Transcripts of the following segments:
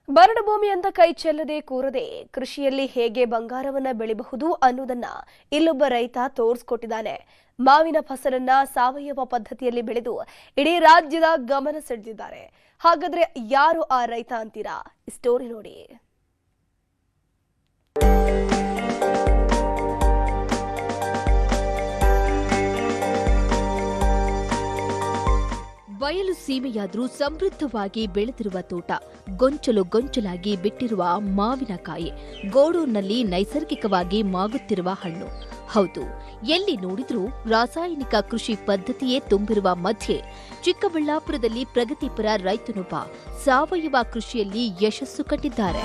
ಬರಡು ಭೂಮಿ ಅಂತ ಕೈ ಚೆಲ್ಲದೆ ಕೂರದೆ ಕೃಷಿಯಲ್ಲಿ ಹೇಗೆ ಬಂಗಾರವನ್ನ ಬೆಳೆಯಬಹುದು ಅನ್ನೋದನ್ನ ಇಲ್ಲೊಬ್ಬ ರೈತ ತೋರಿಸ್ಕೊಟ್ಟಿದ್ದಾನೆ. ಮಾವಿನ ಫಸಲನ್ನ ಸಾವಯವ ಪದ್ಧತಿಯಲ್ಲಿ ಬೆಳೆದು ಇಡೀ ರಾಜ್ಯದ ಗಮನ ಸೆಳೆದಿದ್ದಾರೆ. ಹಾಗಾದ್ರೆ ಯಾರು ಆ ರೈತ ಅಂತೀರಾ? ಈ ಸ್ಟೋರಿ ನೋಡಿ. ಬಯಲು ಸೀಮೆಯಾದ್ರೂ ಸಮೃದ್ಧವಾಗಿ ಬೆಳೆದಿರುವ ತೋಟ, ಗೊಂಚಲಾಗಿ ಬಿಟ್ಟಿರುವ ಮಾವಿನಕಾಯಿ, ಗೋಡೂರಿನಲ್ಲಿ ನೈಸರ್ಗಿಕವಾಗಿ ಮಾಗುತ್ತಿರುವ ಹಣ್ಣು. ಹೌದು, ಎಲ್ಲಿ ನೋಡಿದ್ರೂ ರಾಸಾಯನಿಕ ಕೃಷಿ ಪದ್ಧತಿಯೇ ತುಂಬಿರುವ ಮಧ್ಯೆ ಚಿಕ್ಕಬಳ್ಳಾಪುರದಲ್ಲಿ ಪ್ರಗತಿಪರ ರೈತನೊಬ್ಬ ಸಾವಯವ ಕೃಷಿಯಲ್ಲಿ ಯಶಸ್ಸು ಕಂಡಿದ್ದಾರೆ.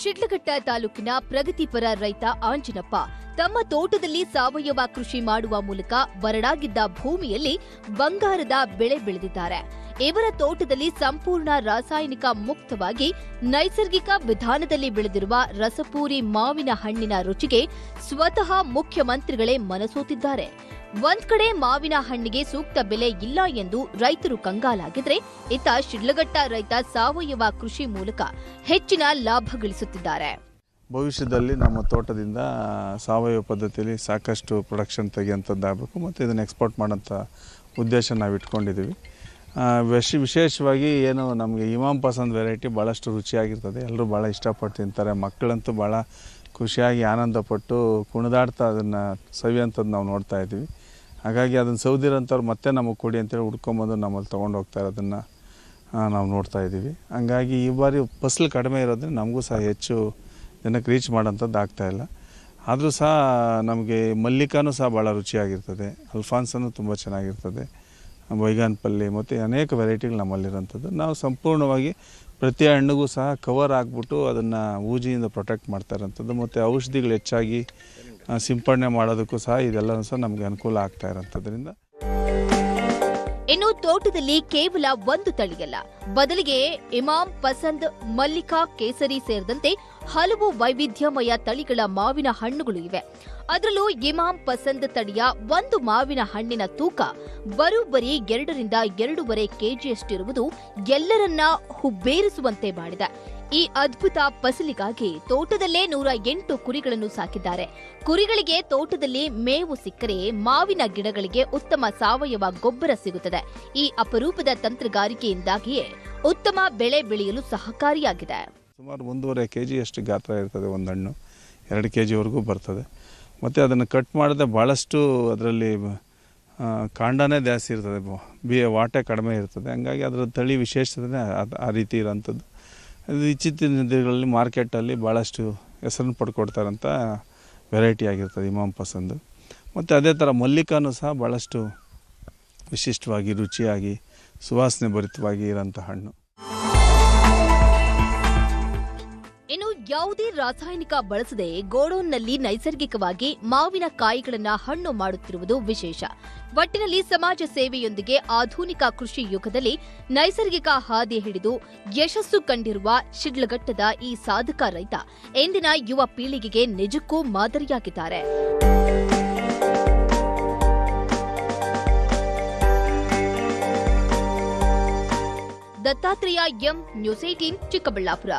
ಶಿಡ್ಲಘಟ್ಟ ತಾಲೂಕಿನ ಪ್ರಗತಿಪರ ರೈತ ಆಂಜನಪ್ಪ ತಮ್ಮ ತೋಟದಲ್ಲಿ ಸಾವಯವ ಕೃಷಿ ಮಾಡುವ ಮೂಲಕ ಬರಡಾಗಿದ್ದ ಭೂಮಿಯಲ್ಲಿ ಬಂಗಾರದ ಬೆಳೆ ಬೆಳೆದಿದ್ದಾರೆ. ಇವರ ತೋಟದಲ್ಲಿ ಸಂಪೂರ್ಣ ರಾಸಾಯನಿಕ ಮುಕ್ತವಾಗಿ ನೈಸರ್ಗಿಕ ವಿಧಾನದಲ್ಲಿ ಬೆಳೆದಿರುವ ರಸಪೂರಿ ಮಾವಿನ ಹಣ್ಣಿನ ರುಚಿಗೆ ಸ್ವತಃ ಮುಖ್ಯಮಂತ್ರಿಗಳೇ ಮನಸೋತಿದ್ದಾರೆ. ಒಂದ್ ಕಡೆ ಮಾವಿನ ಹಣ್ಣಿಗೆ ಸೂಕ್ತ ಬೆಲೆ ಇಲ್ಲ ಎಂದು ರೈತರು ಕಂಗಾಲಾಗಿದ್ರೆ, ಇತ್ತ ಶಿಡ್ಲಘಟ್ಟ ರೈತ ಸಾವಯವ ಕೃಷಿ ಮೂಲಕ ಹೆಚ್ಚಿನ ಲಾಭ ಗಳಿಸುತ್ತಿದ್ದಾರೆ. ಭವಿಷ್ಯದಲ್ಲಿ ನಮ್ಮ ತೋಟದಿಂದ ಸಾವಯವ ಪದ್ಧತಿಯಲ್ಲಿ ಸಾಕಷ್ಟು ಪ್ರೊಡಕ್ಷನ್ ತೆಗೆಯುವಂಥದ್ದಾಗಬೇಕು ಮತ್ತು ಇದನ್ನು ಎಕ್ಸ್ಪೋರ್ಟ್ ಮಾಡೋಂಥ ಉದ್ದೇಶ ನಾವು ಇಟ್ಕೊಂಡಿದ್ದೀವಿ. ವಿಶೇಷವಾಗಿ ಏನು ನಮಗೆ ಇಮಾಮ್ ಪಸಂದ್ ವೆರೈಟಿ ಭಾಳಷ್ಟು ರುಚಿಯಾಗಿರ್ತದೆ. ಎಲ್ಲರೂ ಭಾಳ ಇಷ್ಟಪಟ್ಟು ತಿಂತಾರೆ. ಮಕ್ಕಳಂತೂ ಭಾಳ ಖುಷಿಯಾಗಿ ಆನಂದಪಟ್ಟು ಕುಣಿದಾಡ್ತಾ ಅದನ್ನು ಸವಿಯೋಂಥದ್ದು ನಾವು ನೋಡ್ತಾ ಇದ್ದೀವಿ. ಹಾಗಾಗಿ ಅದನ್ನು ಸೌದಿರೋಂಥವ್ರು ಮತ್ತೆ ನಮಗೆ ಕೊಡಿ ಅಂತೇಳಿ ಹುಡ್ಕೊಂಬಂದು ನಮ್ಮಲ್ಲಿ ತೊಗೊಂಡು ಹೋಗ್ತಾರೆ. ಅದನ್ನು ನಾವು ನೋಡ್ತಾ ಇದ್ದೀವಿ. ಹಂಗಾಗಿ ಈ ಬಾರಿ ಫಸಲು ಕಡಿಮೆ ಇರೋದ್ರಿಂದ ನಮಗೂ ಸಹ ಹೆಚ್ಚು ಜನಕ್ಕೆ ರೀಚ್ ಮಾಡೋಂಥದ್ದು ಆಗ್ತಾಯಿಲ್ಲ. ಆದರೂ ಸಹ ನಮಗೆ ಮಲ್ಲಿಕಾನೂ ಸಹ ಭಾಳ ರುಚಿಯಾಗಿರ್ತದೆ. ಅಲ್ಫಾನ್ಸನೂ ತುಂಬ ಚೆನ್ನಾಗಿರ್ತದೆ. ಬೈಗಾನ್ಪಲ್ಲಿ ಮತ್ತು ಅನೇಕ ವೆರೈಟಿಗಳು ನಮ್ಮಲ್ಲಿರೋಂಥದ್ದು. ನಾವು ಸಂಪೂರ್ಣವಾಗಿ ಪ್ರತಿ ಹಣ್ಣಿಗೂ ಸಹ ಕವರ್ ಆಗಿಬಿಟ್ಟು ಅದನ್ನು ಊಜಿಯಿಂದ ಪ್ರೊಟೆಕ್ಟ್ ಮಾಡ್ತಾ ಇರೋಂಥದ್ದು ಮತ್ತು ಔಷಧಿಗಳು ಹೆಚ್ಚಾಗಿ ಸಿಂಪಡಣೆ ಮಾಡೋದಕ್ಕೂ ಸಹ ಇದೆಲ್ಲವೂ ಸಹ ನಮಗೆ ಅನುಕೂಲ ಆಗ್ತಾ ಇರೋಂಥದ್ರಿಂದ. ಇನ್ನು ತೋಟದಲ್ಲಿ ಕೇವಲ ಒಂದು ತಳಿಯಲ್ಲ, ಬದಲಿಗೆ ಇಮಾಮ್ ಪಸಂದ್, ಮಲ್ಲಿಕಾ, ಕೇಸರಿ ಸೇರಿದಂತೆ ಹಲವು ವೈವಿಧ್ಯಮಯ ತಳಿಗಳ ಮಾವಿನ ಹಣ್ಣುಗಳು ಇವೆ. ಅದರಲ್ಲೂ ಇಮಾಮ್ ಪಸಂದ್ ತಳಿಯ ಒಂದು ಮಾವಿನ ಹಣ್ಣಿನ ತೂಕ ಬರೋಬ್ಬರಿ 2 ರಿಂದ 2.5 ಕೆಜಿಯಷ್ಟಿರುವುದು ಎಲ್ಲರನ್ನ ಹುಬ್ಬೇರಿಸುವಂತೆ ಮಾಡಿದೆ. ಈ ಅದ್ಭುತ ಫಸಲಿಗಾಗಿ ತೋಟದಲ್ಲೇ 108 ಕುರಿಗಳನ್ನು ಸಾಕಿದ್ದಾರೆ. ಕುರಿಗಳಿಗೆ ತೋಟದಲ್ಲಿ ಮೇವು ಸಿಕ್ಕರೆ ಮಾವಿನ ಗಿಡಗಳಿಗೆ ಉತ್ತಮ ಸಾವಯವ ಗೊಬ್ಬರ ಸಿಗುತ್ತದೆ. ಈ ಅಪರೂಪದ ತಂತ್ರಗಾರಿಕೆಯಿಂದಾಗಿಯೇ ಉತ್ತಮ ಬೆಳೆ ಬೆಳೆಯಲು ಸಹಕಾರಿಯಾಗಿದೆ. ಸುಮಾರು 1.5 ಕೆಜಿಯಷ್ಟು ಗಾತ್ರ ಇರ್ತದೆ. ಒಂದು ಹಣ್ಣು 2 ಕೆಜಿವರೆಗೂ ಬರ್ತದೆ. ಮತ್ತು ಅದನ್ನು ಕಟ್ ಮಾಡಿದ್ರೆ ಭಾಳಷ್ಟು ಅದರಲ್ಲಿ ಕಾಂಡನೇ ಜಾಸ್ತಿ ಇರ್ತದೆ, ವಾಟೆ ಕಡಿಮೆ ಇರ್ತದೆ. ಹಂಗಾಗಿ ಅದರ ತಳಿ ವಿಶೇಷತೆ ಆ ರೀತಿ ಇರೋಂಥದ್ದು. ಇದು ಇತ್ತೀಚಿನ ದಿನಗಳಲ್ಲಿ ಮಾರ್ಕೆಟಲ್ಲಿ ಭಾಳಷ್ಟು ಹೆಸರನ್ನು ಪಡ್ಕೊಡ್ತಾರಂಥ ವೆರೈಟಿ ಆಗಿರ್ತದೆ ಇಮಾಮ್ ಪಸಂದು. ಮತ್ತು ಅದೇ ಥರ ಮಲ್ಲಿಕಾನೂ ಸಹ ಭಾಳಷ್ಟು ವಿಶಿಷ್ಟವಾಗಿ, ರುಚಿಯಾಗಿ, ಸುವಾಸನೆ ಭರಿತವಾಗಿ ಇರೋಂಥ ಹಣ್ಣು. ಇನ್ನು ಯಾವುದೇ ರಾಸಾಯನಿಕ ಬಳಸದೆ ಗೋಡೌನ್ನಲ್ಲಿ ನೈಸರ್ಗಿಕವಾಗಿ ಮಾವಿನ ಕಾಯಿಗಳನ್ನು ಹಣ್ಣು ಮಾಡುತ್ತಿರುವುದು ವಿಶೇಷ. ಒಟ್ಟಿನಲ್ಲಿ ಸಮಾಜ ಸೇವೆಯೊಂದಿಗೆ ಆಧುನಿಕ ಕೃಷಿ ಯುಗದಲ್ಲಿ ನೈಸರ್ಗಿಕ ಹಾದಿ ಹಿಡಿದು ಯಶಸ್ಸು ಕಂಡಿರುವ ಶಿಡ್ಲಘಟ್ಟದ ಈ ಸಾಧಕ ರೈತ ಇಂದಿನ ಯುವ ಪೀಳಿಗೆಗೆ ನಿಜಕ್ಕೂ ಮಾದರಿಯಾಗಿದ್ದಾರೆ. Dattatreya M, news 18, Chikkaballapur.